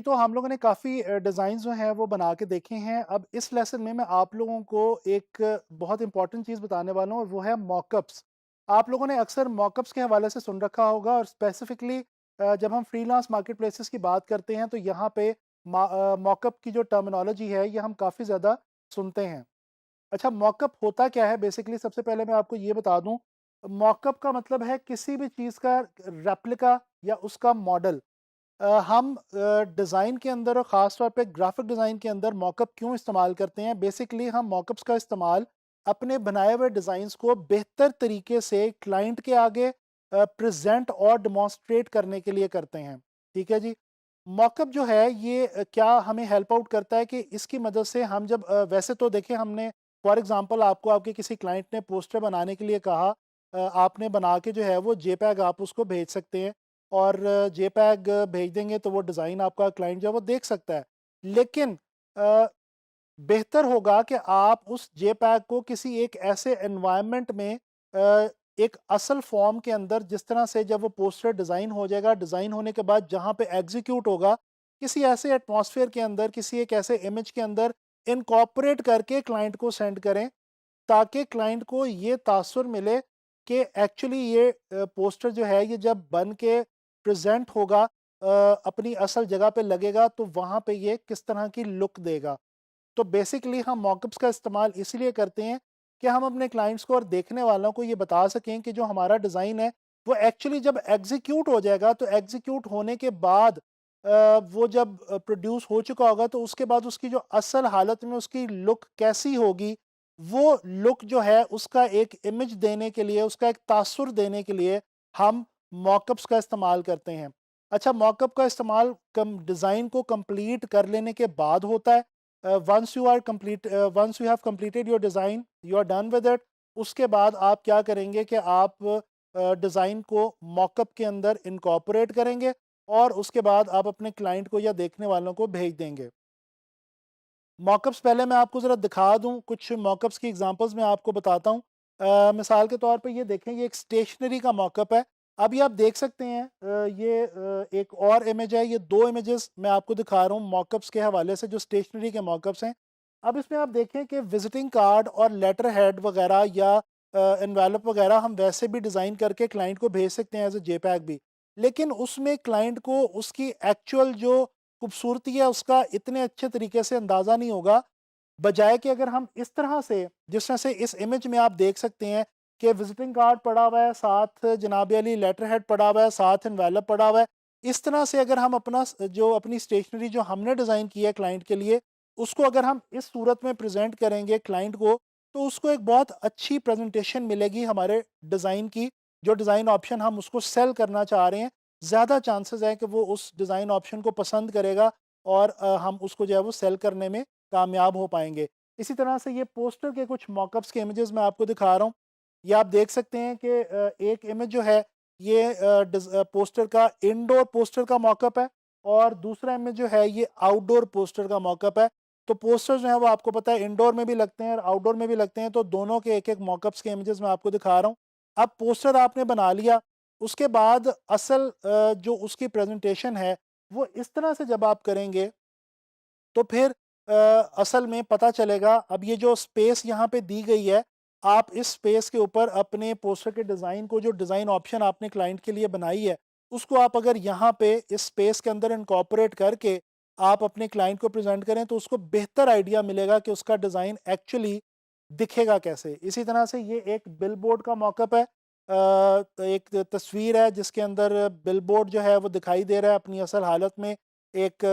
तो हम लोगों ने काफ़ी डिज़ाइन जो हैं वो बना के देखे हैं। अब इस लेसन में मैं आप लोगों को एक बहुत इम्पोर्टेंट चीज़ बताने वाला हूँ और वो है मॉकअप्स। आप लोगों ने अक्सर मॉकअप्स के हवाले से सुन रखा होगा और स्पेसिफ़िकली जब हम फ्रीलांस मार्केट प्लेसेस की बात करते हैं तो यहाँ पे मॉकअप की जो टर्मिनोलॉजी है ये हम काफ़ी ज़्यादा सुनते हैं। अच्छा, मॉकअप होता क्या है? बेसिकली सबसे पहले मैं आपको ये बता दूँ, मॉकअप का मतलब है किसी भी चीज़ का रेप्लिका या उसका मॉडल। हम डिज़ाइन के अंदर और ख़ास तौर पे ग्राफ़िक डिज़ाइन के अंदर मॉकअप क्यों इस्तेमाल करते हैं? बेसिकली हम मॉकअप्स का इस्तेमाल अपने बनाए हुए डिज़ाइन्स को बेहतर तरीके से क्लाइंट के आगे प्रेज़ेंट और डेमॉन्स्ट्रेट करने के लिए करते हैं। ठीक है जी? मॉकअप जो है ये क्या हमें हेल्प आउट करता है कि इसकी मदद से हम जब वैसे तो देखिए हमने फॉर एग्ज़ाम्पल आपको आपके किसी क्लाइंट ने पोस्टर बनाने के लिए कहा, आपने बना के जो है वो जेपीईजी आप उसको भेज सकते हैं और जेपीईजी भेज देंगे तो वो डिज़ाइन आपका क्लाइंट जो है वो देख सकता है। लेकिन अ, बेहतर होगा कि आप उस जेपीईजी को किसी एक ऐसे एनवायरनमेंट में एक असल फॉर्म के अंदर जिस तरह से जब वो पोस्टर डिज़ाइन हो जाएगा, डिज़ाइन होने के बाद जहाँ पे एग्ज़ीक्यूट होगा, किसी ऐसे एटमॉस्फेयर के अंदर, किसी एक ऐसे इमेज के अंदर इनकॉर्पोरेट करके क्लाइंट को सेंड करें, ताकि क्लाइंट को ये तासुर मिले कि एक्चुअली ये पोस्टर जो है ये जब बन के प्रेज़ेंट होगा, अपनी असल जगह पे लगेगा तो वहाँ पे ये किस तरह की लुक देगा। तो बेसिकली हम मॉकअप्स का इस्तेमाल इसलिए करते हैं कि हम अपने क्लाइंट्स को और देखने वालों को ये बता सकें कि जो हमारा डिज़ाइन है वो एक्चुअली जब एग्जीक्यूट हो जाएगा तो एग्जीक्यूट होने के बाद वो जब प्रोड्यूस हो चुका होगा तो उसके बाद उसकी जो असल हालत में उसकी लुक कैसी होगी, वो लुक जो है उसका एक इमेज देने के लिए, उसका एक तासुर देने के लिए हम मॉकअप्स का इस्तेमाल करते हैं। अच्छा, मॉकअप का इस्तेमाल कम डिज़ाइन को कंप्लीट कर लेने के बाद होता है। Once you have completed your design, you are done with it. उसके बाद आप क्या करेंगे कि आप डिज़ाइन को मॉकअप के अंदर इनकॉर्पोरेट करेंगे और उसके बाद आप अपने क्लाइंट को या देखने वालों को भेज देंगे। मॉकअप्स पहले मैं आपको ज़रा दिखा दूँ, कुछ मॉकअप्स की एग्ज़ाम्पल्स मैं आपको बताता हूँ। मिसाल के तौर पे ये देखें, ये एक स्टेशनरी का मॉकअप है। अभी आप देख सकते हैं ये एक और इमेज है, ये 2 इमेजेस मैं आपको दिखा रहा हूँ मॉकअप्स के हवाले से जो स्टेशनरी के मॉकअप्स हैं। अब इसमें आप देखें कि विज़िटिंग कार्ड और लेटर हेड वगैरह या एनवेलप वगैरह हम वैसे भी डिज़ाइन करके क्लाइंट को भेज सकते हैं एज़ अ जेपीईजी भी। लेकिन उसमें क्लाइंट को उसकी एक्चुअल जो खूबसूरती है उसका इतने अच्छे तरीके से अंदाज़ा नहीं होगा, बजाय कि अगर हम इस तरह से, जिस तरह से इस इमेज में आप देख सकते हैं कि विज़िटिंग कार्ड पड़ा हुआ है, साथ जनाब अली लेटर हेड पड़ा हुआ है, साथ एनवेलप पड़ा हुआ है। इस तरह से अगर हम जो अपनी स्टेशनरी जो हमने डिज़ाइन की है क्लाइंट के लिए, उसको अगर हम इस सूरत में प्रेज़ेंट करेंगे क्लाइंट को, तो उसको एक बहुत अच्छी प्रेज़ेंटेशन मिलेगी हमारे डिज़ाइन की। जो डिज़ाइन ऑप्शन हम उसको सेल करना चाह रहे हैं, ज़्यादा चांसेस हैं कि वो उस डिज़ाइन ऑप्शन को पसंद करेगा और हम उसको जो है वो सेल करने में कामयाब हो पाएँगे। इसी तरह से ये पोस्टर के कुछ मॉकअप्स के इमेजेस मैं आपको दिखा रहा हूँ। ये आप देख सकते हैं कि एक इमेज जो है ये पोस्टर का इनडोर पोस्टर का मॉकअप है और दूसरा इमेज जो है ये आउटडोर पोस्टर का मॉकअप है। तो पोस्टर जो है वो आपको पता है इंडोर में भी लगते हैं और आउटडोर में भी लगते हैं, तो दोनों के एक-एक मॉकअप्स के इमेजेस मैं आपको दिखा रहा हूँ। अब पोस्टर आपने बना लिया, उसके बाद असल जो उसकी प्रेज़ेंटेशन है, वो इस तरह से जब आप करेंगे, तो फिर असल में पता चलेगा। अब ये जो स्पेस यहाँ पे दी गई है, आप इस स्पेस के ऊपर अपने पोस्टर के डिज़ाइन को, जो डिज़ाइन ऑप्शन आपने क्लाइंट के लिए बनाई है, उसको आप अगर यहाँ पे इस स्पेस के अंदर इनकॉर्पोरेट करके आप अपने क्लाइंट को प्रेज़ेंट करें, तो उसको बेहतर आइडिया मिलेगा कि उसका डिज़ाइन एक्चुअली दिखेगा कैसे। इसी तरह से ये एक बिलबोर्ड का मॉकअप है। एक तस्वीर है जिसके अंदर बिलबोर्ड जो है वो दिखाई दे रहा है अपनी असल हालत में एक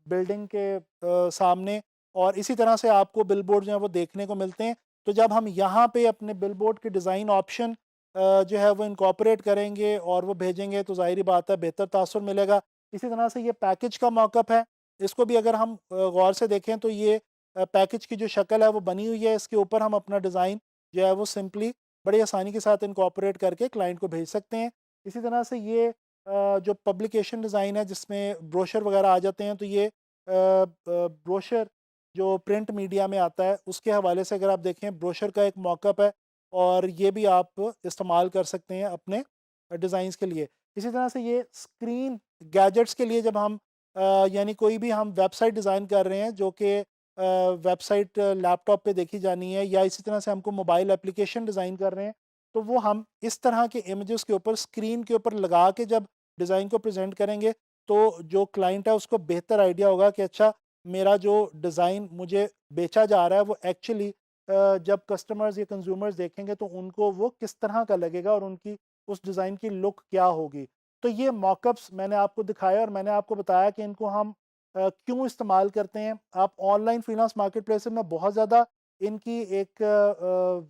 बिल्डिंग के सामने, और इसी तरह से आपको बिलबोर्ड जो है वो देखने को मिलते हैं। तो जब हम यहाँ पे अपने बिलबोर्ड के डिज़ाइन ऑप्शन जो है वो इनकॉर्पोरेट करेंगे और वो भेजेंगे, तो ज़ाहिर-सी बात है बेहतर तासुर मिलेगा। इसी तरह से ये पैकेज का मॉकअप है। इसको भी अगर हम गौर से देखें तो ये पैकेज की जो शक्ल है वो बनी हुई है। इसके ऊपर हम अपना डिज़ाइन जो है वो सिंपली बड़ी आसानी के साथ इनकॉर्पोरेट करके क्लाइंट को भेज सकते हैं। इसी तरह से ये जो पब्लिकेशन डिज़ाइन है जिसमें ब्रोशर वगैरह आ जाते हैं, तो ये ब्रोशर जो प्रिंट मीडिया में आता है उसके हवाले से अगर आप देखें, ब्रोशर का एक मॉकअप है और ये भी आप इस्तेमाल कर सकते हैं अपने डिज़ाइंस के लिए। इसी तरह से ये स्क्रीन गैजेट्स के लिए जब हम यानी कोई भी हम वेबसाइट डिज़ाइन कर रहे हैं जो कि वेबसाइट लैपटॉप पे देखी जानी है, या इसी तरह से हमको मोबाइल एप्लीकेशन डिज़ाइन कर रहे हैं, तो वो हम इस तरह के इमेजेस के ऊपर स्क्रीन के ऊपर लगा के जब डिज़ाइन को प्रेजेंट करेंगे, तो जो क्लाइंट है उसको बेहतर आइडिया होगा कि अच्छा, मेरा जो डिज़ाइन मुझे बेचा जा रहा है वो एक्चुअली जब कस्टमर्स या कंज्यूमर्स देखेंगे तो उनको वो किस तरह का लगेगा और उनकी उस डिज़ाइन की लुक क्या होगी। तो ये मॉकअप्स मैंने आपको दिखाया और मैंने आपको बताया कि इनको हम क्यों इस्तेमाल करते हैं। आप ऑनलाइन फ्रीलांस मार्केटप्लेसेस में बहुत ज़्यादा इनकी एक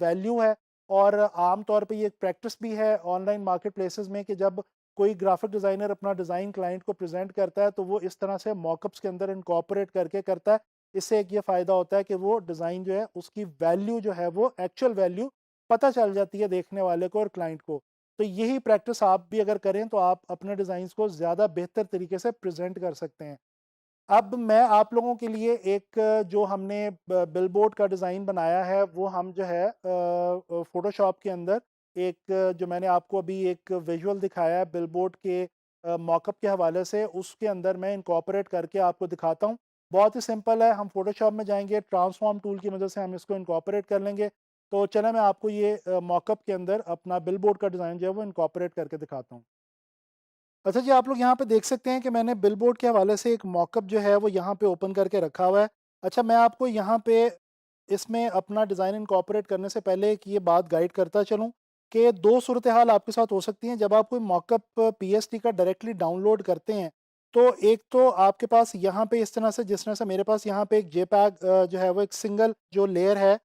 वैल्यू है, और आम तौर पे ये एक प्रैक्टिस भी है ऑनलाइन मार्केटप्लेसेस में कि जब कोई ग्राफिक डिज़ाइनर अपना डिज़ाइन क्लाइंट को प्रेज़ेंट करता है तो वो इस तरह से मॉकअप्स के अंदर इनकॉर्पोरेट करके करता है। इससे एक ये फ़ायदा होता है कि वो डिज़ाइन जो है उसकी वैल्यू जो है वो एक्चुअल वैल्यू पता चल जाती है देखने वाले को और क्लाइंट को। तो यही प्रैक्टिस आप भी अगर करें तो आप अपने डिज़ाइंस को ज़्यादा बेहतर तरीके से प्रेज़ेंट कर सकते हैं। अब मैं आप लोगों के लिए एक जो हमने बिलबोर्ड का डिज़ाइन बनाया है वो हम जो है फ़ोटोशॉप के अंदर एक जो मैंने आपको अभी एक विजुअल दिखाया है बिलबोर्ड के मॉकअप के हवाले से, उसके अंदर मैं इनकॉर्पोरेट करके आपको दिखाता हूँ। बहुत ही सिंपल है, हम फ़ोटोशॉप में जाएंगे, ट्रांसफॉर्म टूल की मदद से हम इसको इनकॉर्पोरेट कर लेंगे। तो चलें मैं आपको ये मॉकअप के अंदर अपना बिलबोर्ड का डिज़ाइन जो है वो इनकॉर्पोरेट करके दिखाता हूँ। अच्छा जी, आप लोग यहाँ पे देख सकते हैं कि मैंने बिलबोर्ड के हवाले से एक मॉकअप जो है वो यहाँ पे ओपन करके रखा हुआ है। अच्छा, मैं आपको यहाँ पे इसमें अपना डिज़ाइन इनकॉर्पोरेट करने से पहले एक ये बात गाइड करता चलूँ कि 2 सूरत हाल आपके साथ हो सकती हैं जब आप कोई मॉकअप पीएसटी का डायरेक्टली डाउनलोड करते हैं। तो एक तो आपके पास यहाँ पे इस तरह से, जिस तरह से मेरे पास यहाँ पे एक जेपैग जो है वो एक सिंगल जो लेयर है,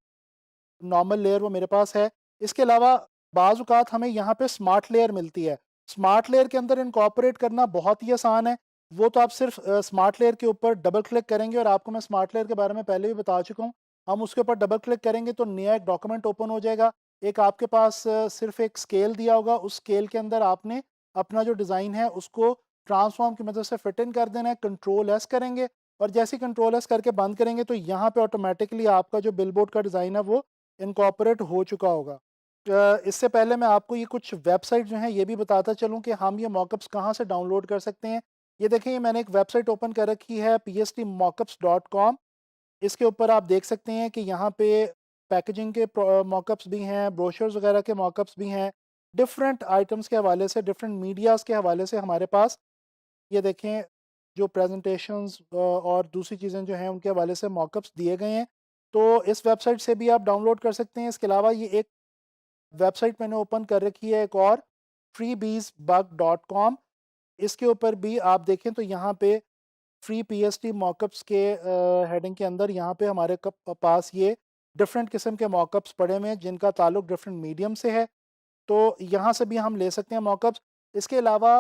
नॉर्मल लेयर वो मेरे पास है। इसके अलावा बाज़ औक़ात हमें यहाँ पे स्मार्ट लेयर मिलती है। स्मार्ट लेयर के अंदर इनकॉर्पोरेट करना बहुत ही आसान है। वो तो आप सिर्फ़ स्मार्ट लेयर के ऊपर डबल क्लिक करेंगे, और आपको मैं स्मार्ट लेयर के बारे में पहले भी बता चुका हूँ। हम उसके ऊपर डबल क्लिक करेंगे तो नया एक डॉक्यूमेंट ओपन हो जाएगा। एक आपके पास सिर्फ़ एक स्केल दिया होगा, उस स्केल के अंदर आपने अपना जो डिज़ाइन है उसको ट्रांसफ़ॉर्म की मदद से फिट इन कर देना है। कंट्रोल एस करेंगे, और जैसे ही कंट्रोल एस करके बंद करेंगे तो यहाँ पे ऑटोमैटिकली आपका जो बिलबोर्ड का डिज़ाइन है वो इनकॉर्पोरेट हो चुका होगा। इससे पहले मैं आपको ये कुछ वेबसाइट जो हैं ये भी बताता चलूँ कि हम ये मॉकअप्स कहाँ से डाउनलोड कर सकते हैं। ये देखिए, ये मैंने एक वेबसाइट ओपन कर रखी है pstmockups.com। इसके ऊपर आप देख सकते हैं कि यहाँ पे पैकेजिंग के मॉकअप्स भी हैं, ब्रोशर्स वगैरह के मॉकअप्स भी हैं। डिफरेंट आइटम्स के हवाले से, डिफरेंट मीडियाज़ के हवाले से हमारे पास ये देखें जो प्रेजेंटेशंस और दूसरी चीज़ें जो हैं उनके हवाले से मॉकअप्स दिए गए हैं। तो इस वेबसाइट से भी आप डाउनलोड कर सकते हैं। इसके अलावा ये एक वेबसाइट मैंने ओपन कर रखी है एक और, freebiesbug.com। इसके ऊपर भी आप देखें तो यहाँ पे फ्री पीएसटी मॉकअप्स के हेडिंग के अंदर यहाँ पे हमारे पास ये डिफरेंट किस्म के मॉकअप्स पड़े हुए हैं जिनका ताल्लुक डिफरेंट मीडियम से है। तो यहाँ से भी हम ले सकते हैं मॉकअप्स। इसके अलावा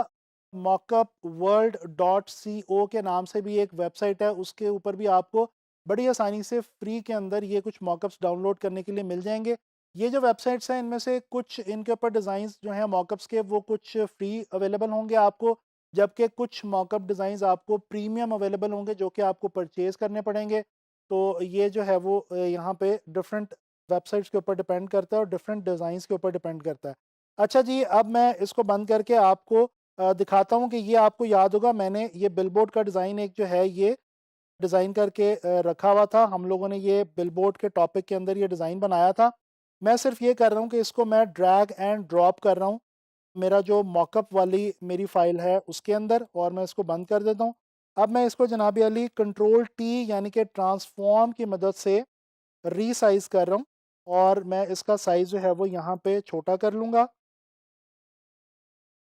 मॉकअप वर्ल्ड डॉट सी ओ के नाम से भी एक वेबसाइट है, उसके ऊपर भी आपको बड़ी आसानी से फ्री के अंदर ये कुछ मॉकअप्स डाउनलोड करने के लिए मिल जाएंगे। ये जो वेबसाइट्स हैं इनमें से कुछ इनके ऊपर डिज़ाइंस जो हैं मॉकअप्स के वो कुछ फ्री अवेलेबल होंगे आपको, जबकि कुछ मॉकअप डिज़ाइंस आपको प्रीमियम अवेलेबल होंगे जो कि आपको परचेज़ करने पड़ेंगे। तो ये जो है वो यहाँ पे डिफरेंट वेबसाइट्स के ऊपर डिपेंड करता है और डिफरेंट डिज़ाइंस के ऊपर डिपेंड करता है। अच्छा जी, अब मैं इसको बंद करके आपको दिखाता हूँ कि ये आपको याद होगा मैंने ये बिलबोर्ड का डिज़ाइन एक जो है ये डिज़ाइन करके रखा हुआ था। हम लोगों ने ये बिलबोर्ड के टॉपिक के अंदर ये डिज़ाइन बनाया था। मैं सिर्फ़ ये कर रहा हूँ कि इसको मैं ड्रैग एंड ड्रॉप कर रहा हूँ, मेरा जो मॉकअप वाली मेरी फ़ाइल है उसके अंदर, और मैं इसको बंद कर देता हूँ। अब मैं इसको जनाब अली कंट्रोल टी यानी कि ट्रांसफ़ॉर्म की मदद से रीसाइज़ कर रहा हूँ, और मैं इसका साइज़ जो है वो यहाँ पे छोटा कर लूँगा।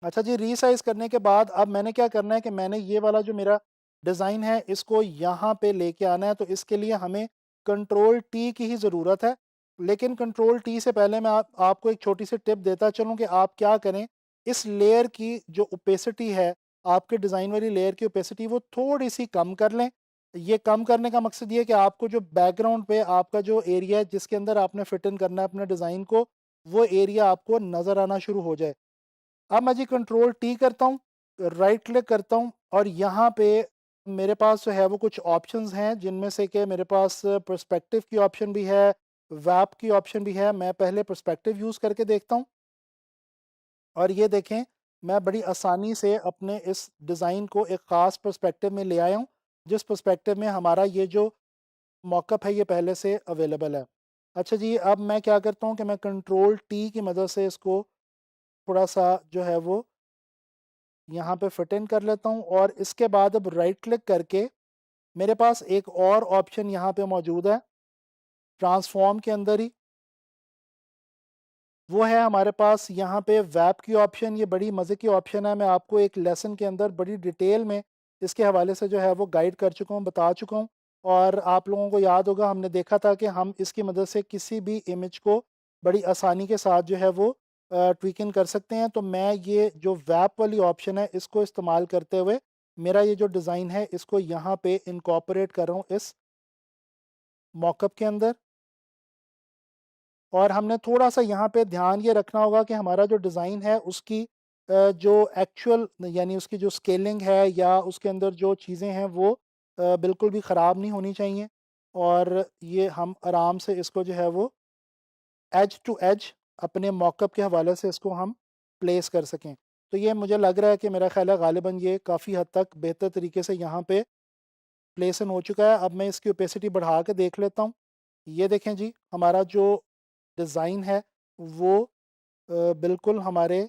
अच्छा जी, रीसाइज़ करने के बाद अब मैंने क्या करना है कि मैंने ये वाला जो मेरा डिज़ाइन है इसको यहाँ पे लेके आना है, तो इसके लिए हमें कंट्रोल टी की ही ज़रूरत है। लेकिन कंट्रोल टी से पहले मैं आपको एक छोटी सी टिप देता चलूँ कि आप क्या करें, इस लेयर की जो ओपेसिटी है, आपके डिज़ाइन वाली लेयर की ओपेसिटी वो थोड़ी-सी कम कर लें। ये कम करने का मकसद ये है कि आपको जो बैकग्राउंड पे आपका जो एरिया है जिसके अंदर आपने फिट इन करना है अपने डिज़ाइन को, वो एरिया आपको नज़र आना शुरू हो जाए। अब मैं जी कंट्रोल टी करता हूँ, राइट क्लिक करता हूँ, और यहाँ पे मेरे पास जो है वो कुछ ऑप्शंस हैं जिनमें से कि मेरे पास पर्सपेक्टिव की ऑप्शन भी है, वैप की ऑप्शन भी है। मैं पहले पर्सपेक्टिव यूज़ करके देखता हूँ, और ये देखें मैं बड़ी आसानी से अपने इस डिज़ाइन को एक ख़ास पर्सपेक्टिव में ले आया हूँ, जिस पर्सपेक्टिव में हमारा ये जो मॉकअप है ये पहले से अवेलेबल है। अच्छा जी, अब मैं क्या करता हूँ कि मैं कंट्रोल टी की मदद से इसको थोड़ा-सा जो है वो यहाँ पे फिट इन कर लेता हूँ, और इसके बाद अब राइट क्लिक करके मेरे पास एक और ऑप्शन यहाँ पे मौजूद है, ट्रांसफॉर्म के अंदर ही। वो है हमारे पास यहाँ पे वेब की ऑप्शन। ये बड़ी मज़े की ऑप्शन है, मैं आपको एक लेसन के अंदर बड़ी डिटेल में इसके हवाले से जो है वो गाइड कर चुका हूँ, बता चुका हूँ। और आप लोगों को याद होगा, हमने देखा था कि हम इसकी मदद से किसी भी इमेज को बड़ी आसानी के साथ जो है वो ट्वीकिंग कर सकते हैं। तो मैं ये जो वेब वाली ऑप्शन है इसको इस्तेमाल करते हुए मेरा ये जो डिज़ाइन है इसको यहाँ पे इनकॉर्पोरेट कर रहा हूँ इस मॉकअप के अंदर। और हमने थोड़ा-सा यहाँ पे ध्यान ये रखना होगा कि हमारा जो डिज़ाइन है उसकी जो एक्चुअल यानी उसकी जो स्केलिंग है या उसके अंदर जो चीज़ें हैं वो बिल्कुल भी ख़राब नहीं होनी चाहिए, और ये हम आराम से इसको जो है वो एज टू एज अपने मॉकअप के हवाले से इसको हम प्लेस कर सकें। तो ये मुझे लग रहा है कि मेरा ख़्याल है ग़ालिबन ये काफ़ी हद तक बेहतर तरीके से यहाँ पे प्लेस इन हो चुका है। अब मैं इसकी ओपेसिटी बढ़ा के देख लेता हूँ। ये देखें जी, हमारा जो डिज़ाइन है वो बिल्कुल हमारे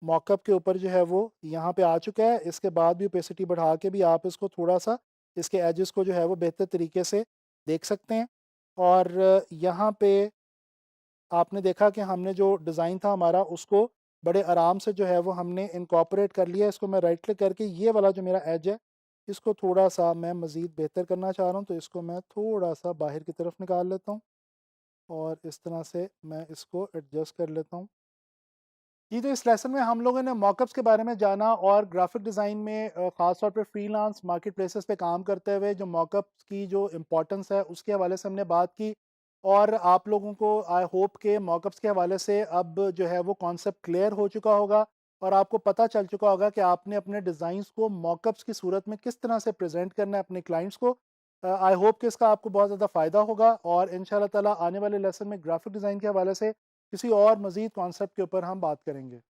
मॉकअप के ऊपर जो है वो यहाँ पे आ चुका है। इसके बाद भी ओपेसिटी बढ़ा के भी आप इसको थोड़ा-सा इसके एजेस को जो है वो बेहतर तरीके से देख सकते हैं। और यहाँ पे आपने देखा कि हमने जो डिज़ाइन था हमारा उसको बड़े आराम से जो है वो हमने इनकॉर्पोरेट कर लिया है। इसको मैं राइट क्लिक करके ये वाला जो मेरा एज है इसको थोड़ा-सा मैं मज़ीद बेहतर करना चाह रहा हूँ, तो इसको मैं थोड़ा-सा बाहर की तरफ निकाल लेता हूँ और इस तरह से मैं इसको एडजस्ट कर लेता हूँ। जी, तो इस लेसन में हम लोगों ने मॉकअप्स के बारे में जाना, और ग्राफिक डिज़ाइन में ख़ास तौर पे फ्रीलांस मार्केट प्लेसेस पे काम करते हुए जो मॉकअप्स की जो इम्पोर्टेंस है उसके हवाले से हमने बात की। और आप लोगों को आई होप के मॉकअप्स के हवाले से अब जो है वो कॉन्सेप्ट क्लियर हो चुका होगा, और आपको पता चल चुका होगा कि आपने अपने डिज़ाइंस को मॉकअप्स की सूरत में किस तरह से प्रेजेंट करना है अपने क्लाइंट्स को। आई होप कि इसका आपको बहुत ज़्यादा फ़ायदा होगा, और इंशाल्लाह ताला आने वाले लेसन में ग्राफिक डिज़ाइन के हवाले से किसी और मज़ीद कॉन्सेप्ट के ऊपर हम बात करेंगे।